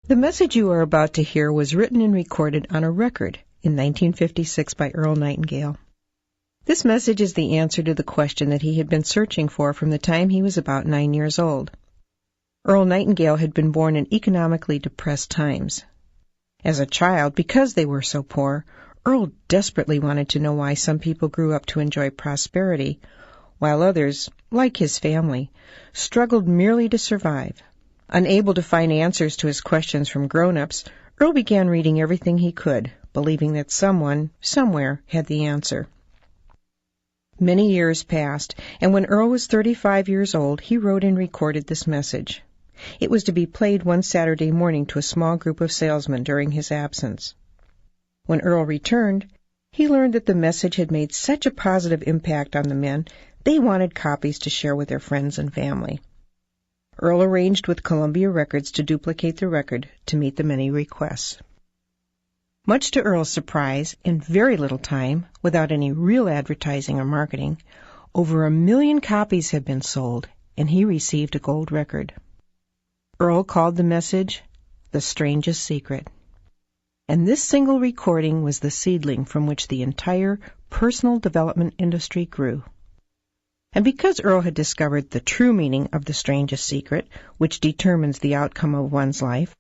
The message you are about to hear was written and recorded on a record in 1956 by Earl Nightingale. This message is the answer to the question that he had been searching for from the time he was about 9 years old. Earl Nightingale had been born in economically depressed times. As a child, because they were so poor, Earl desperately wanted to know why some people grew up to enjoy prosperity, while others, like his family, struggled merely to survive. Unable to find answers to his questions from grown-ups, Earl began reading everything he could, believing that someone, somewhere, had the answer. Many years passed, and when Earl was 35 years old, he wrote and recorded this message. It was to be played one Saturday morning to a small group of salesmen during his absence. When Earl returned, he learned that the message had made such a positive impact on the men, they wanted copies to share with their friends and family. Earl arranged with Columbia Records to duplicate the record to meet the many requests. Much to Earl's surprise, in very little time, without any real advertising or marketing, over 1 million copies had been sold, and he received a gold record. Earl called the message The Strangest Secret. And this single recording was the seedling from which the entire personal development industry grew. And because Earl had discovered the true meaning of the strangest secret, which determines the outcome of one's life,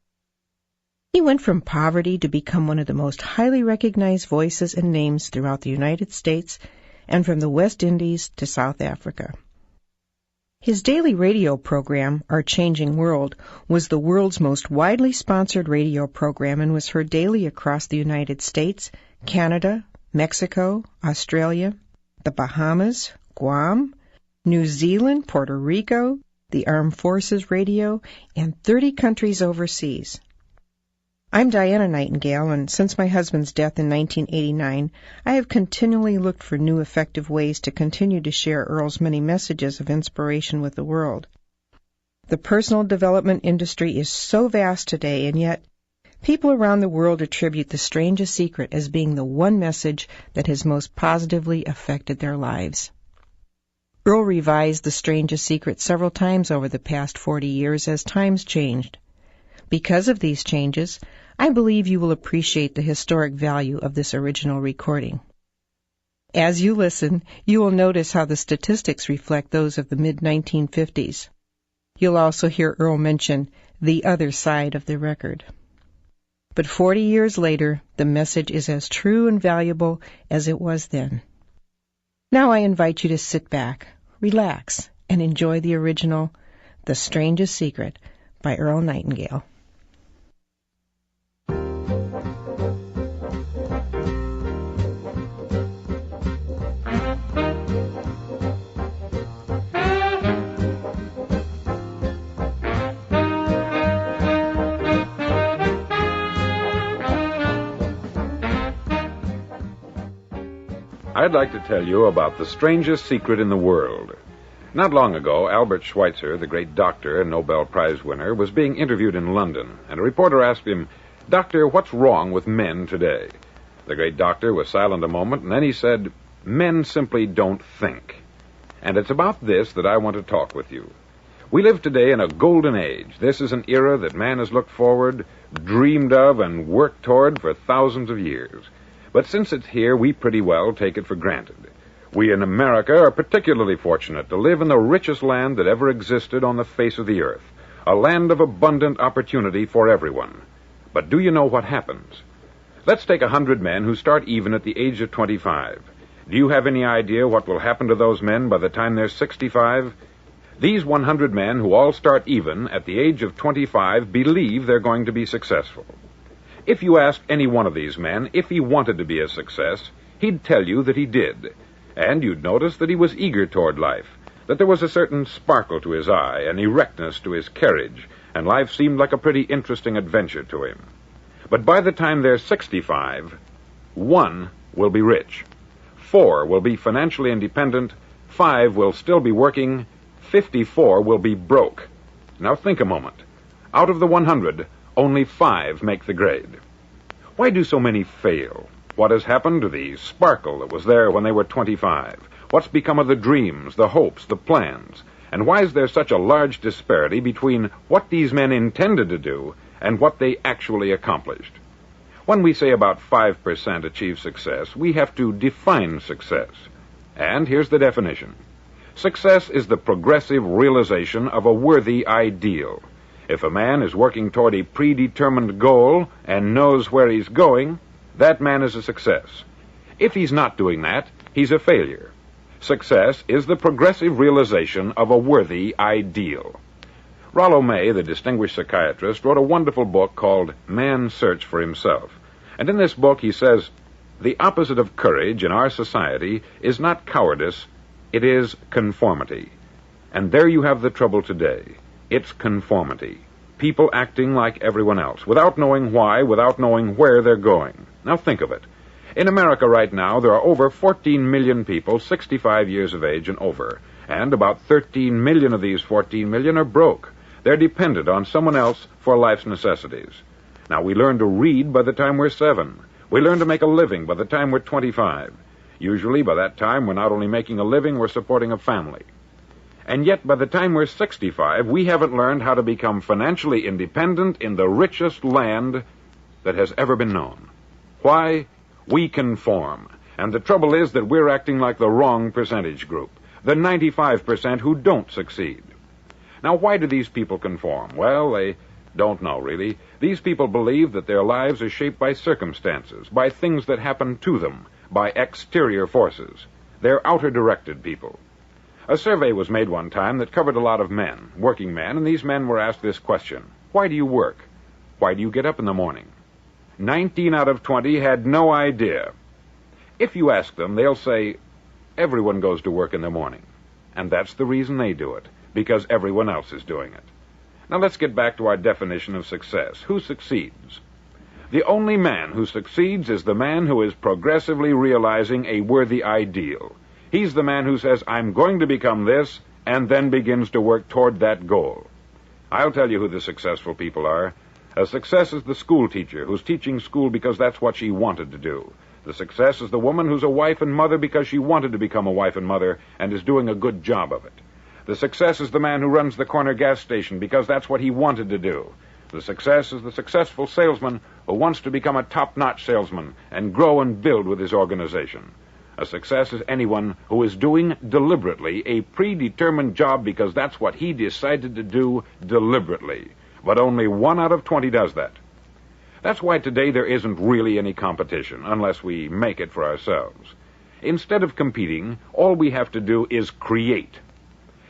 he went from poverty to become one of the most highly recognized voices and names throughout the United States and from the West Indies to South Africa. His daily radio program, Our Changing World, was the world's most widely sponsored radio program and was heard daily across the United States, Canada, Mexico, Australia, the Bahamas, Guam, New Zealand, Puerto Rico, the Armed Forces Radio, and 30 countries overseas. I'm Diana Nightingale, and since my husband's death in 1989, I have continually looked for new effective ways to continue to share Earl's many messages of inspiration with the world. The personal development industry is so vast today, and yet people around the world attribute the strangest secret as being the one message that has most positively affected their lives. Earl revised The Strangest Secret several times over the past 40 years as times changed. Because of these changes, I believe you will appreciate the historic value of this original recording. As you listen, you will notice how the statistics reflect those of the mid-1950s. You'll also hear Earl mention the other side of the record. But 40 years later, the message is as true and valuable as it was then. Now I invite you to sit back, relax, and enjoy the original The Strangest Secret by Earl Nightingale. I'd like to tell you about the strangest secret in the world. Not long ago, Albert Schweitzer, the great doctor and Nobel Prize winner, was being interviewed in London, and a reporter asked him, "Doctor, what's wrong with men today?" The great doctor was silent a moment, and then he said, "Men simply don't think." And it's about this that I want to talk with you. We live today in a golden age. This is an era that man has looked forward, dreamed of, and worked toward for thousands of years. But since it's here, we pretty well take it for granted. We in America are particularly fortunate to live in the richest land that ever existed on the face of the earth, a land of abundant opportunity for everyone. But do you know what happens? Let's take 100 men who start even at the age of 25. Do you have any idea what will happen to those men by the time they're 65? These 100 men who all start even at the age of 25 believe they're going to be successful. If you asked any one of these men if he wanted to be a success, he'd tell you that he did. And you'd notice that he was eager toward life, that there was a certain sparkle to his eye, an erectness to his carriage, and life seemed like a pretty interesting adventure to him. But by the time they're 65, 1 will be rich, 4 will be financially independent, 5 will still be working, 54 will be broke. Now think a moment. Out of the 100, only 5 make the grade. Why do so many fail? What has happened to the sparkle that was there when they were 25? What's become of the dreams, the hopes, the plans? And why is there such a large disparity between what these men intended to do and what they actually accomplished. When we say about 5% achieve success, we have to define success. And here's the definition. Success is the progressive realization of a worthy ideal. If a man is working toward a predetermined goal and knows where he's going, that man is a success. If he's not doing that, he's a failure. Success is the progressive realization of a worthy ideal. Rollo May, the distinguished psychiatrist, wrote a wonderful book called Man's Search for Himself. And in this book he says, the opposite of courage in our society is not cowardice, it is conformity. And there you have the trouble today. It's conformity. People acting like everyone else, without knowing why, without knowing where they're going. Now think of it. In America right now, there are over 14 million people 65 years of age and over, and about 13 million of these 14 million are broke. They're dependent on someone else for life's necessities. Now, we learn to read by the time we're 7. We learn to make a living by the time we're 25. Usually, by that time, we're not only making a living, we're supporting a family. And yet, by the time we're 65, we haven't learned how to become financially independent in the richest land that has ever been known. Why? We conform. And the trouble is that we're acting like the wrong percentage group, the 95% who don't succeed. Now, why do these people conform? Well, they don't know, really. These people believe that their lives are shaped by circumstances, by things that happen to them, by exterior forces. They're outer-directed people. A survey was made one time that covered a lot of men, working men, and these men were asked this question. Why do you work? Why do you get up in the morning? 19 out of 20 had no idea. If you ask them, they'll say, everyone goes to work in the morning. And that's the reason they do it, because everyone else is doing it. Now let's get back to our definition of success. Who succeeds? The only man who succeeds is the man who is progressively realizing a worthy ideal. He's the man who says, I'm going to become this, and then begins to work toward that goal. I'll tell you who the successful people are. A success is the school teacher who's teaching school because that's what she wanted to do. The success is the woman who's a wife and mother because she wanted to become a wife and mother and is doing a good job of it. The success is the man who runs the corner gas station because that's what he wanted to do. The success is the successful salesman who wants to become a top-notch salesman and grow and build with his organization. A success is anyone who is doing deliberately a predetermined job because that's what he decided to do deliberately. But only 1 out of 20 does that. That's why today there isn't really any competition, unless we make it for ourselves. Instead of competing, all we have to do is create.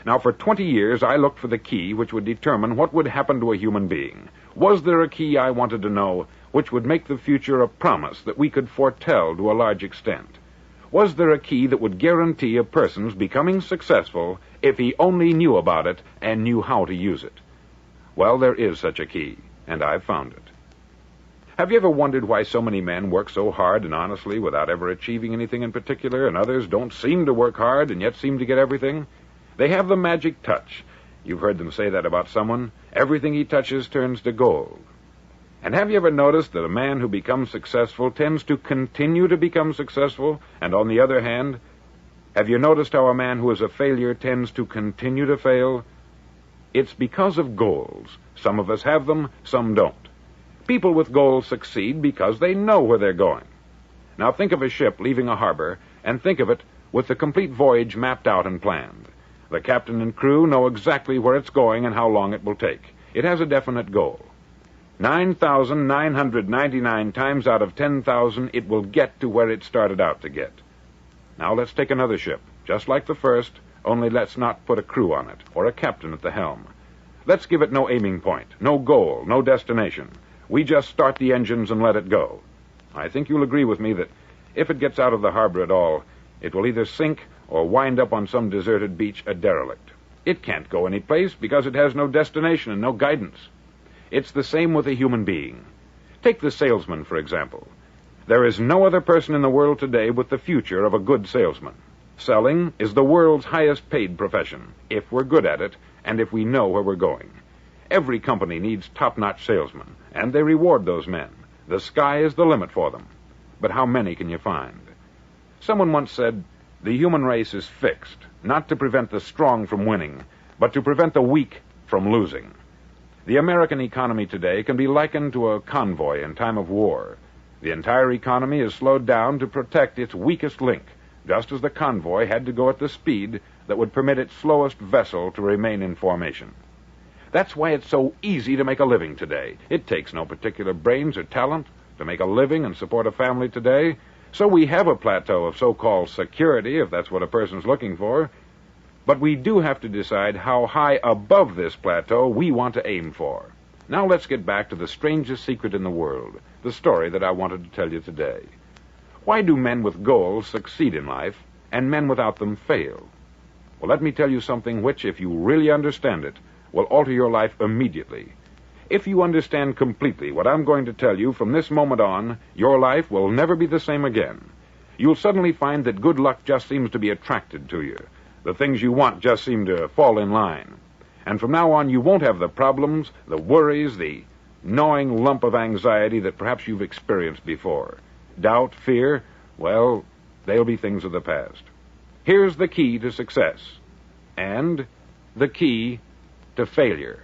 Now, for 20 years, I looked for the key which would determine what would happen to a human being. Was there a key I wanted to know which would make the future a promise that we could foretell to a large extent? Was there a key that would guarantee a person's becoming successful if he only knew about it and knew how to use it? Well, there is such a key, and I've found it. Have you ever wondered why so many men work so hard and honestly without ever achieving anything in particular, and others don't seem to work hard and yet seem to get everything? They have the magic touch. You've heard them say that about someone. Everything he touches turns to gold. And have you ever noticed that a man who becomes successful tends to continue to become successful? And on the other hand, have you noticed how a man who is a failure tends to continue to fail? It's because of goals. Some of us have them, some don't. People with goals succeed because they know where they're going. Now think of a ship leaving a harbor, and think of it with the complete voyage mapped out and planned. The captain and crew know exactly where it's going and how long it will take. It has a definite goal. 9,999 times out of 10,000, it will get to where it started out to get. Now let's take another ship, just like the first, only let's not put a crew on it, or a captain at the helm. Let's give it no aiming point, no goal, no destination. We just start the engines and let it go. I think you'll agree with me that if it gets out of the harbor at all, it will either sink or wind up on some deserted beach a derelict. It can't go any place because it has no destination and no guidance. It's the same with a human being. Take the salesman, for example. There is no other person in the world today with the future of a good salesman. Selling is the world's highest paid profession, if we're good at it and if we know where we're going. Every company needs top-notch salesmen, and they reward those men. The sky is the limit for them. But how many can you find? Someone once said, the human race is fixed, not to prevent the strong from winning, but to prevent the weak from losing. The American economy today can be likened to a convoy in time of war. The entire economy is slowed down to protect its weakest link, just as the convoy had to go at the speed that would permit its slowest vessel to remain in formation. That's why it's so easy to make a living today. It takes no particular brains or talent to make a living and support a family today. So we have a plateau of so-called security, if that's what a person's looking for. But we do have to decide how high above this plateau we want to aim for. Now let's get back to the strangest secret in the world, the story that I wanted to tell you today. Why do men with goals succeed in life and men without them fail? Well, let me tell you something which, if you really understand it, will alter your life immediately. If you understand completely what I'm going to tell you from this moment on, your life will never be the same again. You'll suddenly find that good luck just seems to be attracted to you. The things you want just seem to fall in line. And from now on, you won't have the problems, the worries, the gnawing lump of anxiety that perhaps you've experienced before. Doubt, fear, well, they'll be things of the past. Here's the key to success, and the key to failure.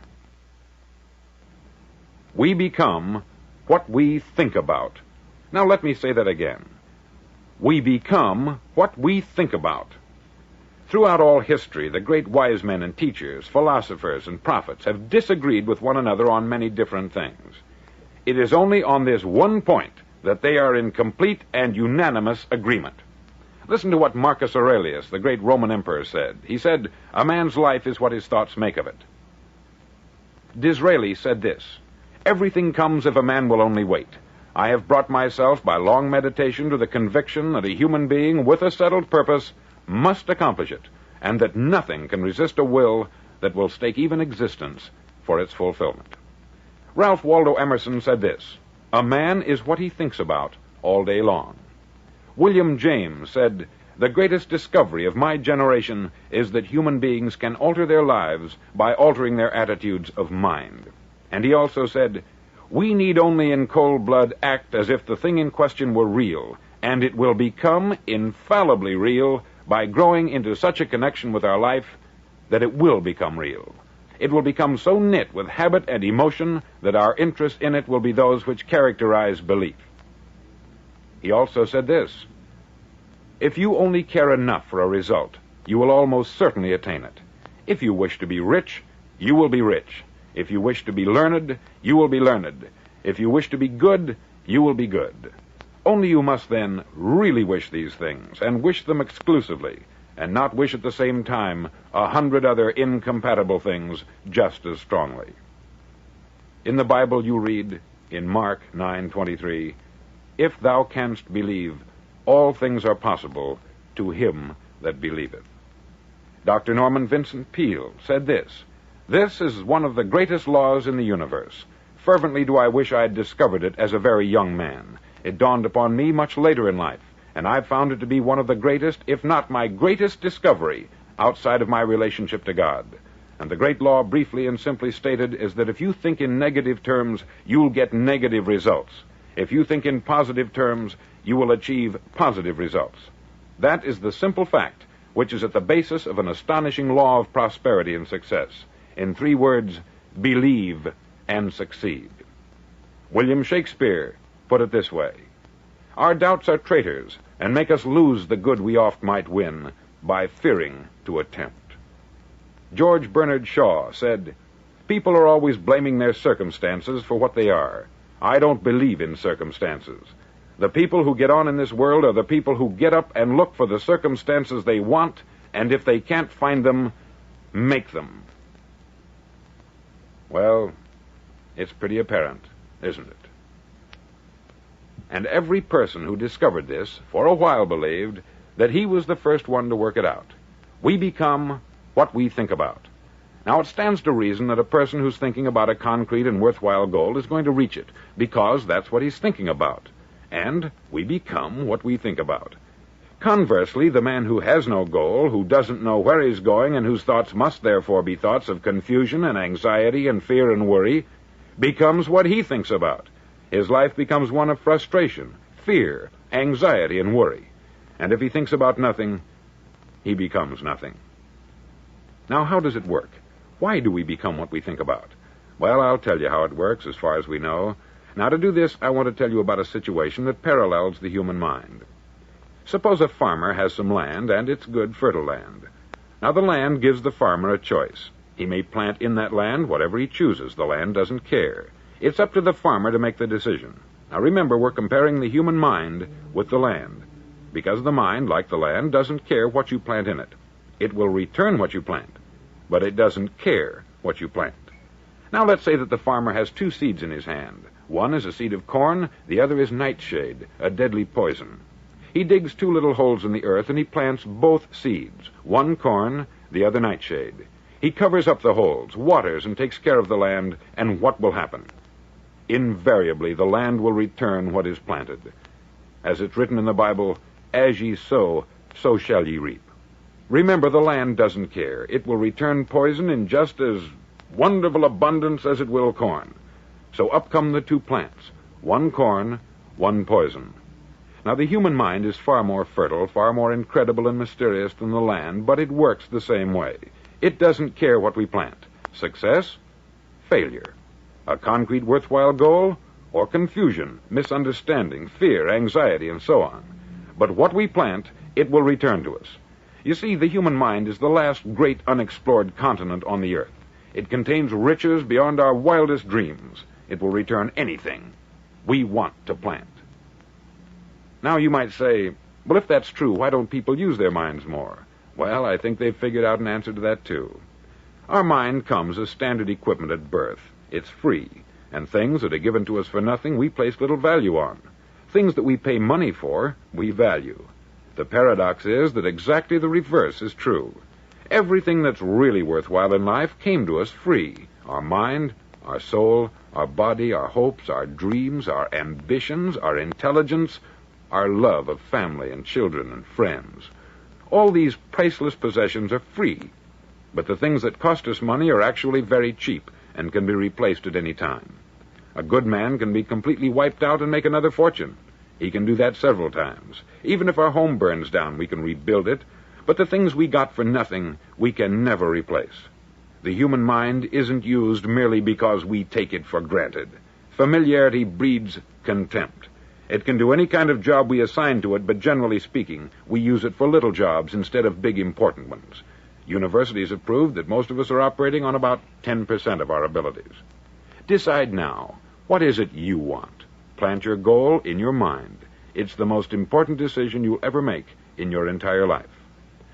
We become what we think about. Now let me say that again. We become what we think about. Throughout all history, the great wise men and teachers, philosophers and prophets have disagreed with one another on many different things. It is only on this one point that they are in complete and unanimous agreement. Listen to what Marcus Aurelius, the great Roman emperor, said. He said, "A man's life is what his thoughts make of it." Disraeli said this, "Everything comes if a man will only wait. I have brought myself by long meditation to the conviction that a human being with a settled purpose must accomplish it, and that nothing can resist a will that will stake even existence for its fulfillment." Ralph Waldo Emerson said this, "A man is what he thinks about all day long." William James said, "The greatest discovery of my generation is that human beings can alter their lives by altering their attitudes of mind." And he also said, "We need only in cold blood act as if the thing in question were real, and it will become infallibly real by growing into such a connection with our life that it will become real. It will become so knit with habit and emotion that our interest in it will be those which characterize belief." He also said this, "If you only care enough for a result, you will almost certainly attain it. If you wish to be rich, you will be rich. If you wish to be learned, you will be learned. If you wish to be good, you will be good. Only you must then really wish these things, and wish them exclusively, and not wish at the same time 100 other incompatible things just as strongly." In the Bible you read, in Mark 9:23, "If thou canst believe, all things are possible to him that believeth." Dr. Norman Vincent Peale said this, "This is one of the greatest laws in the universe. Fervently do I wish I had discovered it as a very young man. It dawned upon me much later in life, and I've found it to be one of the greatest, if not my greatest discovery, outside of my relationship to God. And the great law, briefly and simply stated, is that if you think in negative terms, you'll get negative results. If you think in positive terms, you will achieve positive results. That is the simple fact which is at the basis of an astonishing law of prosperity and success. In 3 words, believe and succeed." William Shakespeare put it this way, "Our doubts are traitors, and make us lose the good we oft might win by fearing to attempt." George Bernard Shaw said, "People are always blaming their circumstances for what they are. I don't believe in circumstances. The people who get on in this world are the people who get up and look for the circumstances they want, and if they can't find them, make them." Well, it's pretty apparent, isn't it? And every person who discovered this for a while believed that he was the first one to work it out. We become what we think about. Now, it stands to reason that a person who's thinking about a concrete and worthwhile goal is going to reach it, because that's what he's thinking about. And we become what we think about. Conversely, the man who has no goal, who doesn't know where he's going, and whose thoughts must therefore be thoughts of confusion and anxiety and fear and worry, becomes what he thinks about. His life becomes one of frustration, fear, anxiety, and worry. And if he thinks about nothing, he becomes nothing. Now, how does it work? Why do we become what we think about? Well, I'll tell you how it works as far as we know. Now, to do this, I want to tell you about a situation that parallels the human mind. Suppose a farmer has some land, and it's good, fertile land. Now, the land gives the farmer a choice. He may plant in that land whatever he chooses. The land doesn't care. It's up to the farmer to make the decision. Now, remember, we're comparing the human mind with the land, because the mind, like the land, doesn't care what you plant in it. It will return what you plant, but it doesn't care what you plant. Now, let's say that the farmer has two seeds in his hand. One is a seed of corn, the other is nightshade, a deadly poison. He digs two little holes in the earth, and he plants both seeds, one corn, the other nightshade. He covers up the holes, waters, and takes care of the land, and what will happen? Invariably, the land will return what is planted. As it's written in the Bible, as ye sow, so shall ye reap. Remember, the land doesn't care. It will return poison in just as wonderful abundance as it will corn. So up come the two plants, one corn, one poison. Now, the human mind is far more fertile, far more incredible and mysterious than the land, but it works the same way. It doesn't care what we plant. Success, failure. A concrete, worthwhile goal, or confusion, misunderstanding, fear, anxiety, and so on. But what we plant, it will return to us. You see, the human mind is the last great unexplored continent on the earth. It contains riches beyond our wildest dreams. It will return anything we want to plant. Now, you might say, well, if that's true, why don't people use their minds more? Well, I think they've figured out an answer to that, too. Our mind comes as standard equipment at birth. It's free, and things that are given to us for nothing we place little value on. Things that we pay money for, we value. The paradox is that exactly the reverse is true. Everything that's really worthwhile in life came to us free. Our mind, our soul, our body, our hopes, our dreams, our ambitions, our intelligence, our love of family and children and friends. All these priceless possessions are free, but the things that cost us money are actually very cheap and can be replaced at any time. A good man can be completely wiped out and make another fortune. He can do that several times. Even if our home burns down, we can rebuild it, but the things we got for nothing, we can never replace. The human mind isn't used merely because we take it for granted. Familiarity breeds contempt. It can do any kind of job we assign to it, but generally speaking, we use it for little jobs instead of big, important ones. Universities have proved that most of us are operating on about 10% of our abilities. Decide now, what is it you want? Plant your goal in your mind. It's the most important decision you'll ever make in your entire life.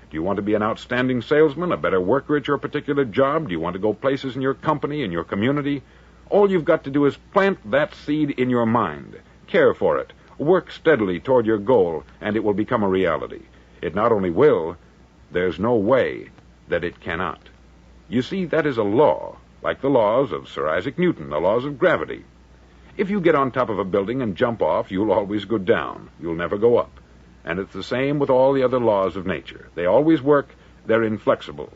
Do you want to be an outstanding salesman, a better worker at your particular job? Do you want to go places in your company, in your community? All you've got to do is plant that seed in your mind. Care for it. Work steadily toward your goal, and it will become a reality. It not only will, there's no way that it cannot. You see, that is a law, like the laws of Sir Isaac Newton, the laws of gravity. If you get on top of a building and jump off, you'll always go down. You'll never go up. And it's the same with all the other laws of nature. They always work. They're inflexible.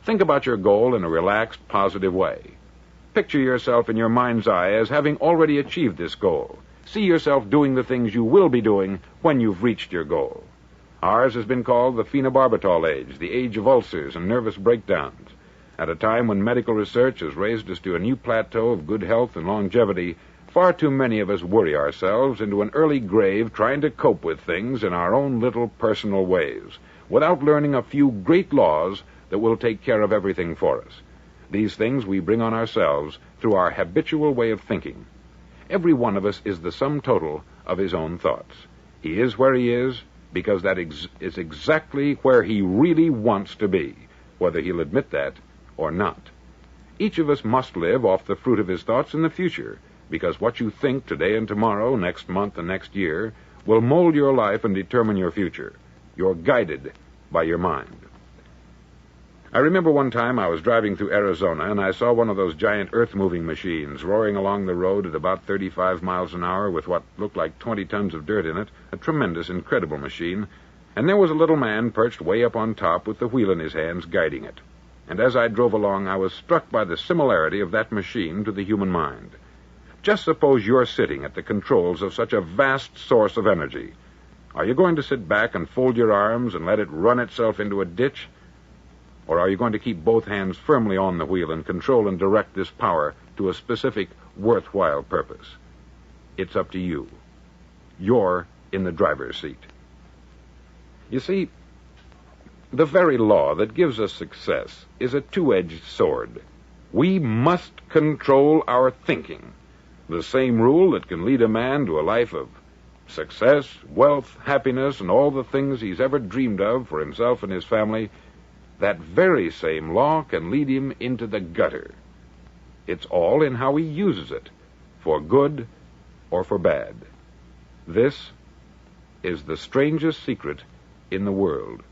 Think about your goal in a relaxed, positive way. Picture yourself in your mind's eye as having already achieved this goal. See yourself doing the things you will be doing when you've reached your goal. Ours has been called the phenobarbital age, the age of ulcers and nervous breakdowns. At a time when medical research has raised us to a new plateau of good health and longevity, far too many of us worry ourselves into an early grave trying to cope with things in our own little personal ways, without learning a few great laws that will take care of everything for us. These things we bring on ourselves through our habitual way of thinking. Every one of us is the sum total of his own thoughts. He is where he is because that is exactly where he really wants to be, whether he'll admit that or not. Each of us must live off the fruit of his thoughts in the future, because what you think today and tomorrow, next month and next year, will mold your life and determine your future. You're guided by your mind. I remember one time I was driving through Arizona, and I saw one of those giant earth-moving machines roaring along the road at about 35 miles an hour with what looked like 20 tons of dirt in it, a tremendous, incredible machine, and there was a little man perched way up on top with the wheel in his hands guiding it. And as I drove along, I was struck by the similarity of that machine to the human mind. Just suppose you're sitting at the controls of such a vast source of energy. Are you going to sit back and fold your arms and let it run itself into a ditch? Or are you going to keep both hands firmly on the wheel and control and direct this power to a specific, worthwhile purpose? It's up to you. You're in the driver's seat. You see, the very law that gives us success is a two-edged sword. We must control our thinking. The same rule that can lead a man to a life of success, wealth, happiness, and all the things he's ever dreamed of for himself and his family, that very same law can lead him into the gutter. It's all in how he uses it, for good or for bad. This is the strangest secret in the world.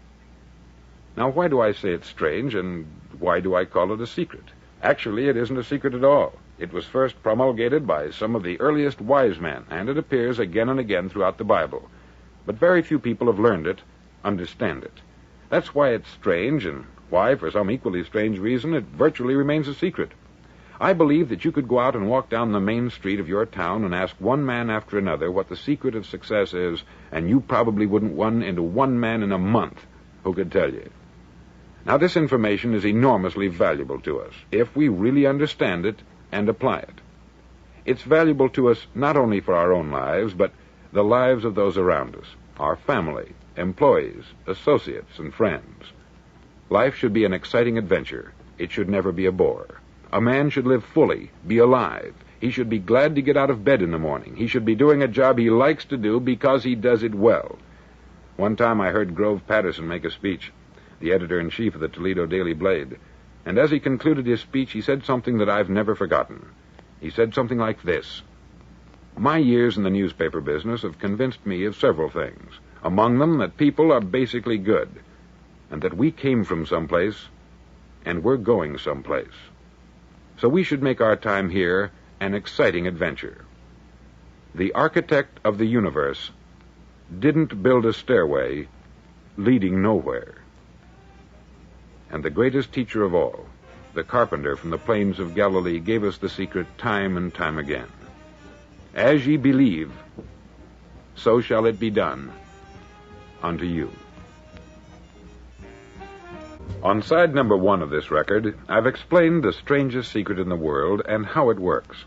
Now, why do I say it's strange, and why do I call it a secret? Actually, it isn't a secret at all. It was first promulgated by some of the earliest wise men, and it appears again and again throughout the Bible. But very few people have learned it, understand it. That's why it's strange, and why, for some equally strange reason, it virtually remains a secret. I believe that you could go out and walk down the main street of your town and ask one man after another what the secret of success is, and you probably wouldn't run into one man in a month who could tell you. Now, this information is enormously valuable to us if we really understand it and apply it. It's valuable to us not only for our own lives, but the lives of those around us, our family, employees, associates, and friends. Life should be an exciting adventure. It should never be a bore. A man should live fully, be alive. He should be glad to get out of bed in the morning. He should be doing a job he likes to do because he does it well. One time I heard Grove Patterson make a speech, the editor-in-chief of the Toledo Daily Blade, and as he concluded his speech, he said something that I've never forgotten. He said something like this: "My years in the newspaper business have convinced me of several things, among them that people are basically good, and that we came from someplace, and we're going someplace. So we should make our time here an exciting adventure. The architect of the universe didn't build a stairway leading nowhere. And the greatest teacher of all, the carpenter from the plains of Galilee, gave us the secret time and time again. As ye believe, so shall it be done unto you." On side number 1 of this record, I've explained the strangest secret in the world and how it works.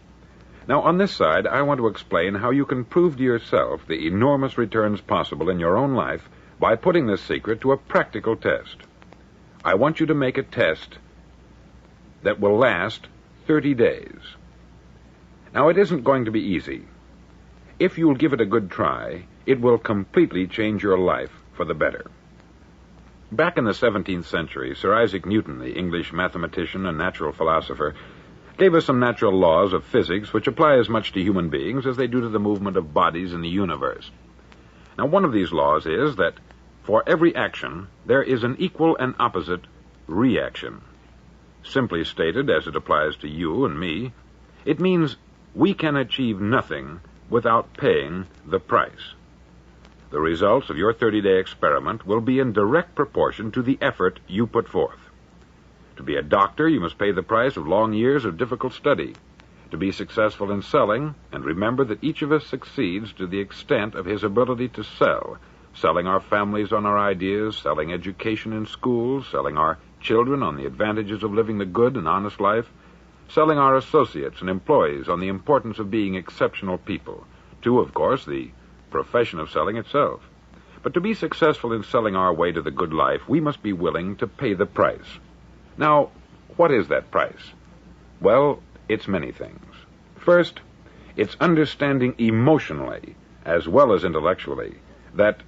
Now, on this side, I want to explain how you can prove to yourself the enormous returns possible in your own life by putting this secret to a practical test. I want you to make a test that will last 30 days. Now, it isn't going to be easy. If you'll give it a good try, it will completely change your life for the better. Back in the 17th century, Sir Isaac Newton, the English mathematician and natural philosopher, gave us some natural laws of physics which apply as much to human beings as they do to the movement of bodies in the universe. Now, one of these laws is that for every action, there is an equal and opposite reaction. Simply stated, as it applies to you and me, it means we can achieve nothing without paying the price. The results of your 30-day experiment will be in direct proportion to the effort you put forth. To be a doctor, you must pay the price of long years of difficult study. To be successful in selling, and remember that each of us succeeds to the extent of his ability to sell, selling our families on our ideas, selling education in schools, selling our children on the advantages of living the good and honest life, selling our associates and employees on the importance of being exceptional people, to, of course, the profession of selling itself. But to be successful in selling our way to the good life, we must be willing to pay the price. Now, what is that price? Well, it's many things. First, it's understanding emotionally, as well as intellectually, that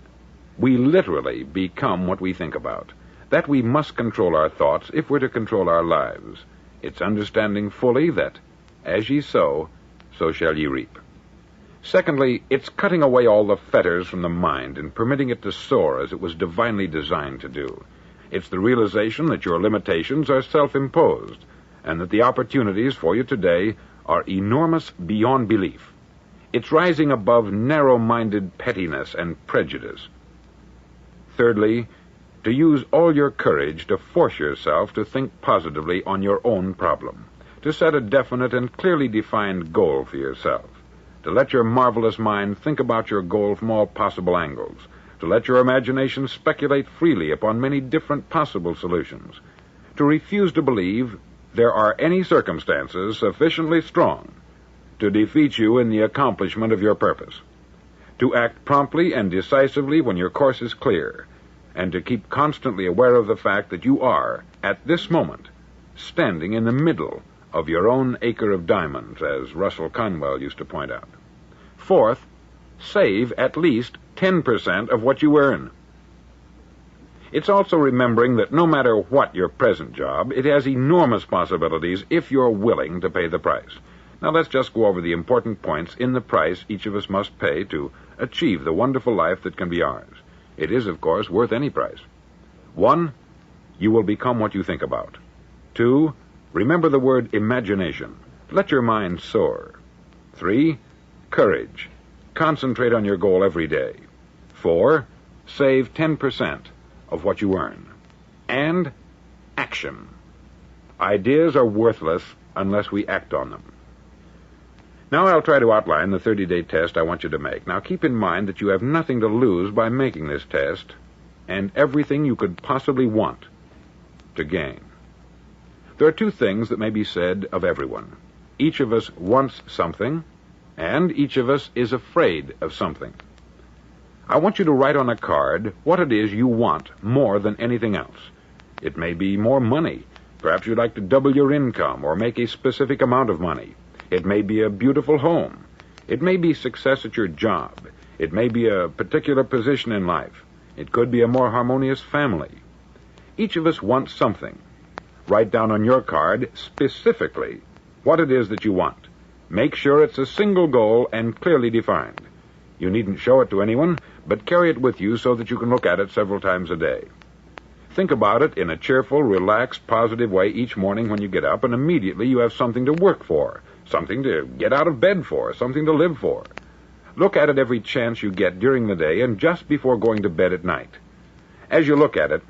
we literally become what we think about, that we must control our thoughts if we're to control our lives. It's understanding fully that, as ye sow, so shall ye reap. Secondly, it's cutting away all the fetters from the mind and permitting it to soar as it was divinely designed to do. It's the realization that your limitations are self-imposed, and that the opportunities for you today are enormous beyond belief. It's rising above narrow-minded pettiness and prejudice. Thirdly, to use all your courage to force yourself to think positively on your own problem, to set a definite and clearly defined goal for yourself, to let your marvelous mind think about your goal from all possible angles, to let your imagination speculate freely upon many different possible solutions, to refuse to believe there are any circumstances sufficiently strong to defeat you in the accomplishment of your purpose, to act promptly and decisively when your course is clear, and to keep constantly aware of the fact that you are, at this moment, standing in the middle of your own acre of diamonds, as Russell Conwell used to point out. Fourth, save at least 10% of what you earn. It's also remembering that no matter what your present job, it has enormous possibilities if you're willing to pay the price. Now let's just go over the important points in the price each of us must pay to achieve the wonderful life that can be ours. It is, of course, worth any price. 1, you will become what you think about. 2, remember the word imagination. Let your mind soar. 3, courage. Concentrate on your goal every day. 4, save 10% of what you earn. And action. Ideas are worthless unless we act on them. Now I'll try to outline the 30-day test I want you to make. Now keep in mind that you have nothing to lose by making this test, and everything you could possibly want to gain. There are 2 things that may be said of everyone. Each of us wants something, and each of us is afraid of something. I want you to write on a card what it is you want more than anything else. It may be more money. Perhaps you'd like to double your income or make a specific amount of money. It may be a beautiful home. It may be success at your job. It may be a particular position in life. It could be a more harmonious family. Each of us wants something. Write down on your card specifically what it is that you want. Make sure it's a single goal and clearly defined. You needn't show it to anyone, but carry it with you so that you can look at it several times a day. Think about it in a cheerful, relaxed, positive way each morning when you get up, and immediately you have something to work for, something to get out of bed for, something to live for. Look at it every chance you get during the day and just before going to bed at night. As you look at it,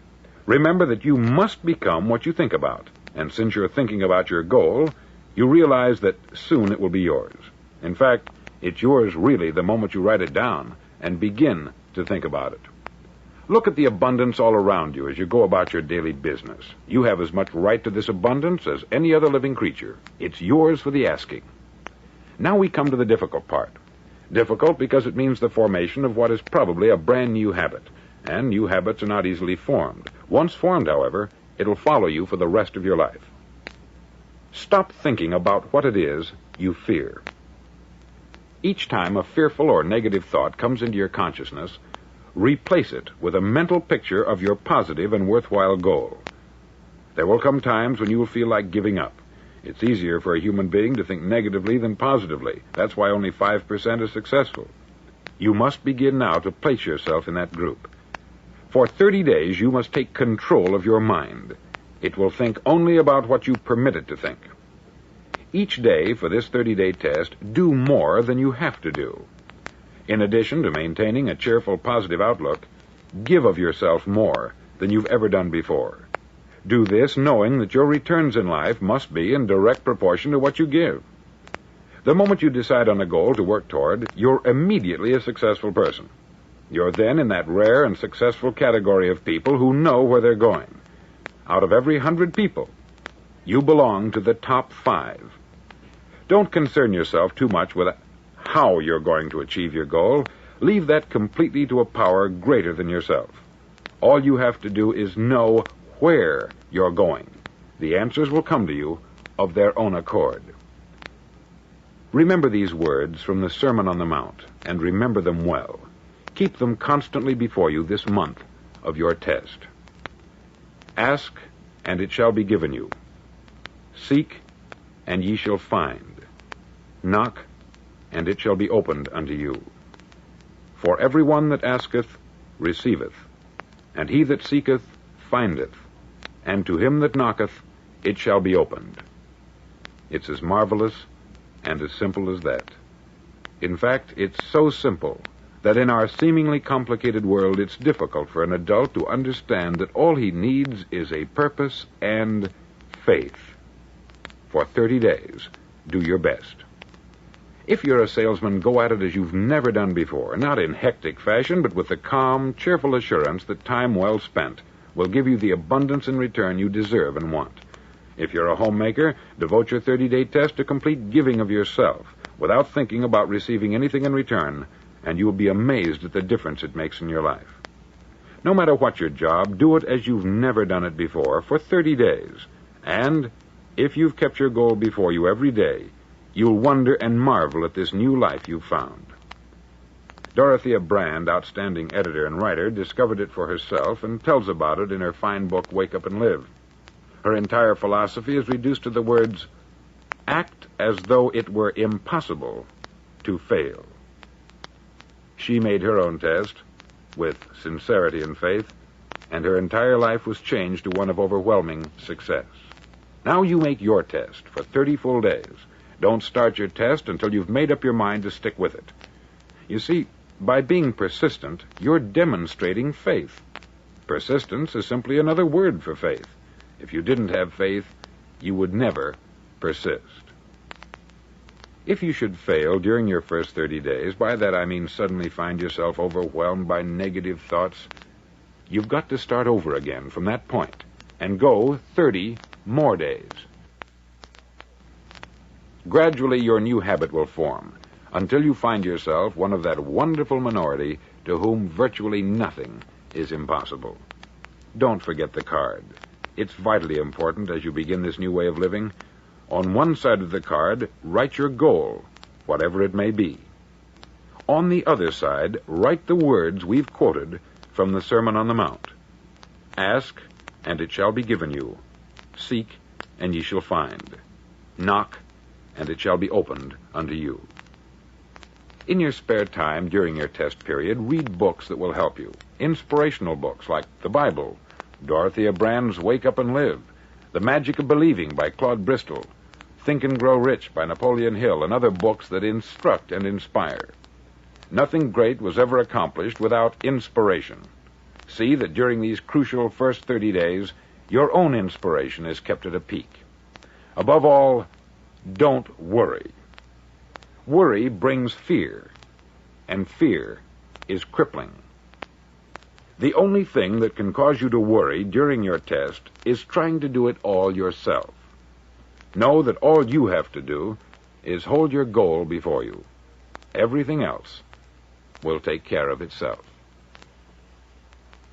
remember that you must become what you think about, and since you're thinking about your goal, you realize that soon it will be yours. In fact, it's yours really the moment you write it down and begin to think about it. Look at the abundance all around you as you go about your daily business. You have as much right to this abundance as any other living creature. It's yours for the asking. Now we come to the difficult part. Difficult because it means the formation of what is probably a brand new habit, and new habits are not easily formed. Once formed, however, it'll follow you for the rest of your life. Stop thinking about what it is you fear. Each time a fearful or negative thought comes into your consciousness, replace it with a mental picture of your positive and worthwhile goal. There will come times when you will feel like giving up. It's easier for a human being to think negatively than positively. That's why only 5% is successful. You must begin now to place yourself in that group. For 30 days, you must take control of your mind. It will think only about what you permit it to think. Each day for this 30-day test, do more than you have to do. In addition to maintaining a cheerful, positive outlook, give of yourself more than you've ever done before. Do this knowing that your returns in life must be in direct proportion to what you give. The moment you decide on a goal to work toward, you're immediately a successful person. You're then in that rare and successful category of people who know where they're going. Out of every 100 people, you belong to the top 5. Don't concern yourself too much with how you're going to achieve your goal. Leave that completely to a power greater than yourself. All you have to do is know where you're going. The answers will come to you of their own accord. Remember these words from the Sermon on the Mount, and remember them well. Keep them constantly before you this month of your test. Ask, and it shall be given you. Seek, and ye shall find. Knock, and it shall be opened unto you. For every one that asketh receiveth, and he that seeketh findeth, and to him that knocketh it shall be opened. It's as marvelous and as simple as that. In fact, it's so simple that in our seemingly complicated world it's difficult for an adult to understand that all he needs is a purpose and faith. For 30 days, do your best. If you're a salesman, go at it as you've never done before, not in hectic fashion, but with the calm, cheerful assurance that time well spent will give you the abundance in return you deserve and want. If you're a homemaker, devote your 30-day test to complete giving of yourself without thinking about receiving anything in return, and you will be amazed at the difference it makes in your life. No matter what your job, do it as you've never done it before for 30 days. And if you've kept your goal before you every day, you'll wonder and marvel at this new life you've found. Dorothea Brand, outstanding editor and writer, discovered it for herself and tells about it in her fine book, Wake Up and Live. Her entire philosophy is reduced to the words, act as though it were impossible to fail. She made her own test with sincerity and faith, and her entire life was changed to one of overwhelming success. Now you make your test for 30 full days. Don't start your test until you've made up your mind to stick with it. You see, by being persistent, you're demonstrating faith. Persistence is simply another word for faith. If you didn't have faith, you would never persist. If you should fail during your first 30 days, by that I mean suddenly find yourself overwhelmed by negative thoughts, you've got to start over again from that point and go 30 more days. Gradually, your new habit will form until you find yourself one of that wonderful minority to whom virtually nothing is impossible. Don't forget the card. It's vitally important as you begin this new way of living. On one side of the card, write your goal, whatever it may be. On the other side, write the words we've quoted from the Sermon on the Mount. Ask, and it shall be given you. Seek, and ye shall find. Knock, and it shall be opened unto you. In your spare time during your test period, read books that will help you. Inspirational books like the Bible, Dorothea Brand's Wake Up and Live, The Magic of Believing by Claude Bristol, Think and Grow Rich by Napoleon Hill, and other books that instruct and inspire. Nothing great was ever accomplished without inspiration. See that during these crucial first 30 days, your own inspiration is kept at a peak. Above all, don't worry. Worry brings fear, and fear is crippling. The only thing that can cause you to worry during your test is trying to do it all yourself. Know that all you have to do is hold your goal before you. Everything else will take care of itself.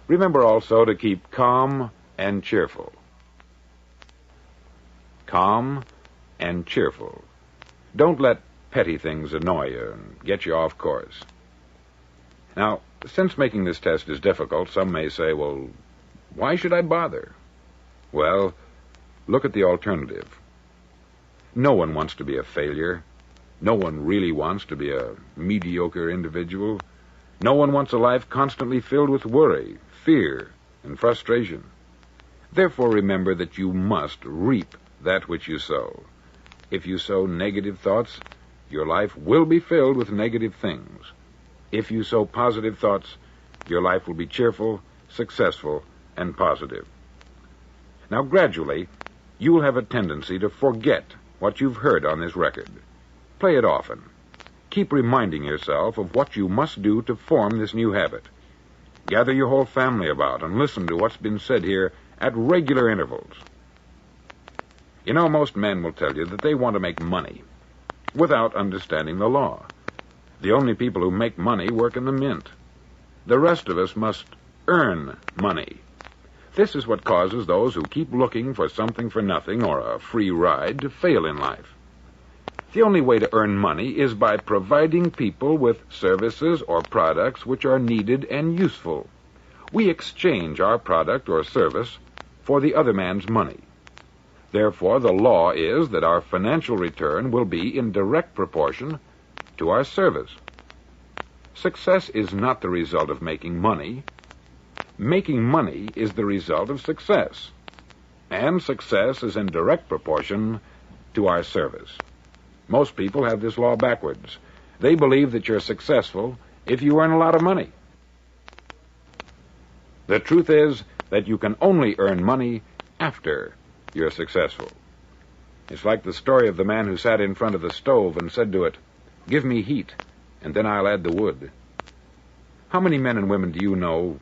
Remember also to keep calm and cheerful. Calm and cheerful. Don't let petty things annoy you and get you off course. Now, since making this test is difficult, some may say, well, why should I bother? Well, look at the alternative. No one wants to be a failure. No one really wants to be a mediocre individual. No one wants a life constantly filled with worry, fear, and frustration. Therefore, remember that you must reap that which you sow. If you sow negative thoughts, your life will be filled with negative things. If you sow positive thoughts, your life will be cheerful, successful, and positive. Now, gradually, you will have a tendency to forget what you've heard on this record. Play it often. Keep reminding yourself of what you must do to form this new habit. Gather your whole family about and listen to what's been said here at regular intervals. You know, most men will tell you that they want to make money without understanding the law. The only people who make money work in the mint. The rest of us must earn money. This is what causes those who keep looking for something for nothing or a free ride to fail in life. The only way to earn money is by providing people with services or products which are needed and useful. We exchange our product or service for the other man's money. Therefore, the law is that our financial return will be in direct proportion to our service. Success is not the result of making money. Making money is the result of success. And success is in direct proportion to our service. Most people have this law backwards. They believe that you're successful if you earn a lot of money. The truth is that you can only earn money after you're successful. It's like the story of the man who sat in front of the stove and said to it, "Give me heat, and then I'll add the wood." How many men and women do you know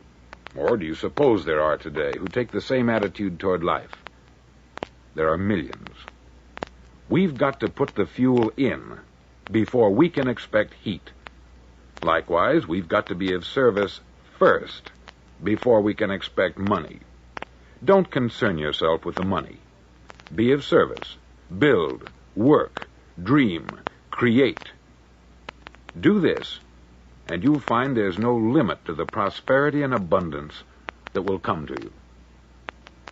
Or do you suppose there are today who take the same attitude toward life? There are millions. We've got to put the fuel in before we can expect heat. Likewise, we've got to be of service first before we can expect money. Don't concern yourself with the money. Be of service. Build, work, dream, create. Do this, and you'll find there's no limit to the prosperity and abundance that will come to you.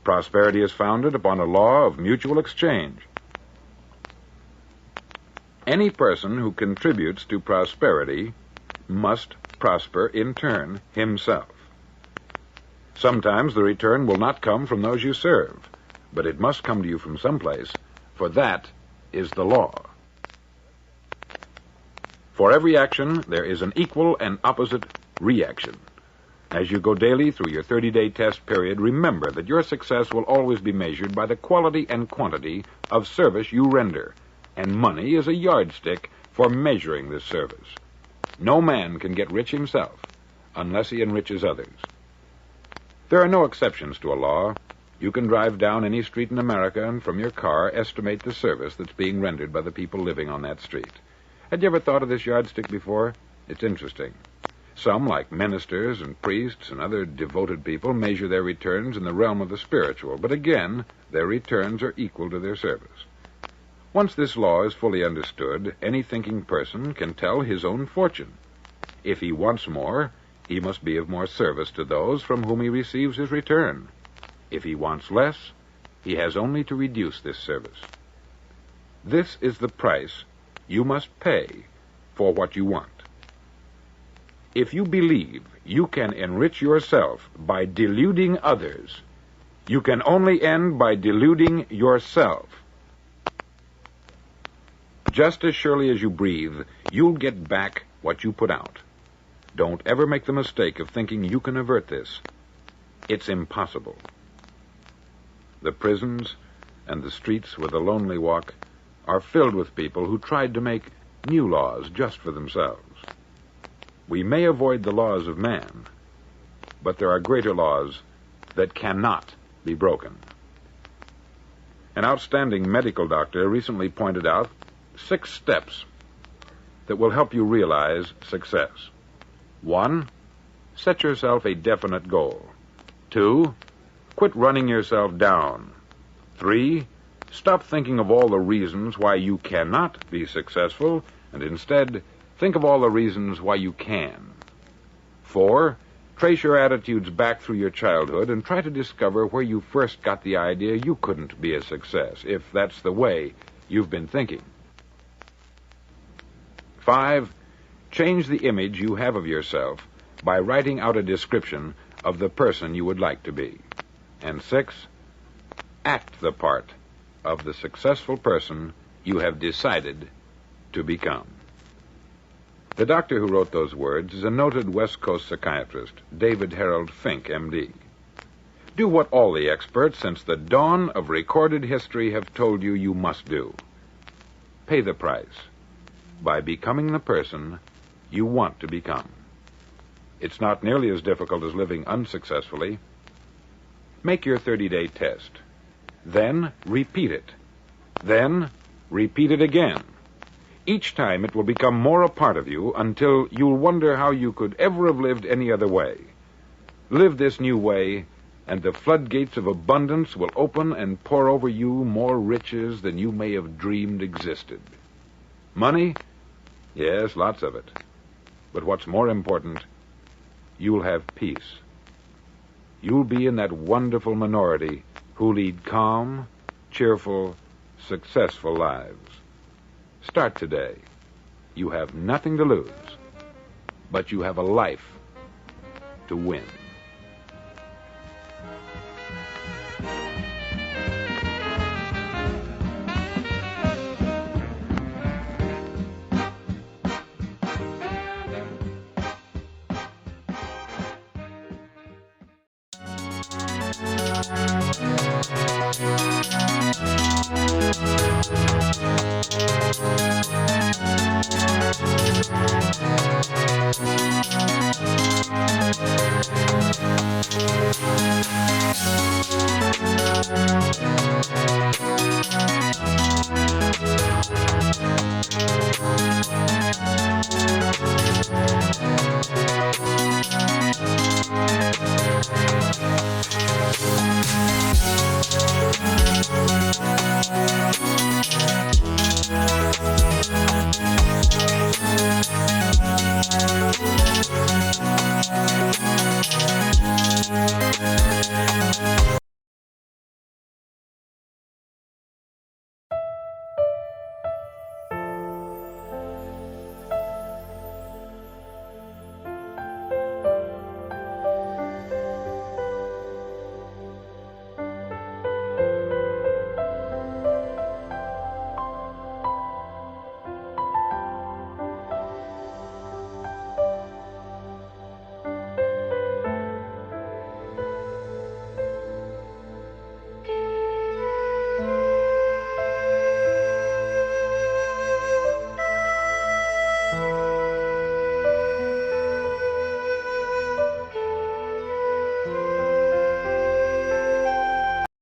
Prosperity is founded upon a law of mutual exchange. Any person who contributes to prosperity must prosper in turn himself. Sometimes the return will not come from those you serve, but it must come to you from someplace, for that is the law. For every action, there is an equal and opposite reaction. As you go daily through your 30-day test period, remember that your success will always be measured by the quality and quantity of service you render, and money is a yardstick for measuring this service. No man can get rich himself unless he enriches others. There are no exceptions to a law. You can drive down any street in America and from your car estimate the service that's being rendered by the people living on that street. Had you ever thought of this yardstick before? It's interesting. Some, like ministers and priests and other devoted people, measure their returns in the realm of the spiritual, but again, their returns are equal to their service. Once this law is fully understood, any thinking person can tell his own fortune. If he wants more, he must be of more service to those from whom he receives his return. If he wants less, he has only to reduce this service. This is the price you must pay for what you want. If you believe you can enrich yourself by deluding others, you can only end by deluding yourself. Just as surely as you breathe, you'll get back what you put out. Don't ever make the mistake of thinking you can avert this. It's impossible. The prisons and the streets where the lonely walk are filled with people who tried to make new laws just for themselves. We may avoid the laws of man, but there are greater laws that cannot be broken. An outstanding medical doctor recently pointed out 6 steps that will help you realize success. 1, set yourself a definite goal. 2, quit running yourself down. 3, stop thinking of all the reasons why you cannot be successful, and instead think of all the reasons why you can. 4, trace your attitudes back through your childhood and try to discover where you first got the idea you couldn't be a success, if that's the way you've been thinking. 5, change the image you have of yourself by writing out a description of the person you would like to be. And 6, act the part of the successful person you have decided to become. The doctor who wrote those words is a noted West Coast psychiatrist, David Harold Fink, M.D. Do what all the experts since the dawn of recorded history have told you you must do. Pay the price by becoming the person you want to become. It's not nearly as difficult as living unsuccessfully. Make your 30-day test. Then repeat it. Then repeat it again. Each time it will become more a part of you until you'll wonder how you could ever have lived any other way. Live this new way, and the floodgates of abundance will open and pour over you more riches than you may have dreamed existed. Money? Yes, lots of it. But what's more important, you'll have peace. You'll be in that wonderful minority who lead calm, cheerful, successful lives. Start today. You have nothing to lose, but you have a life to win.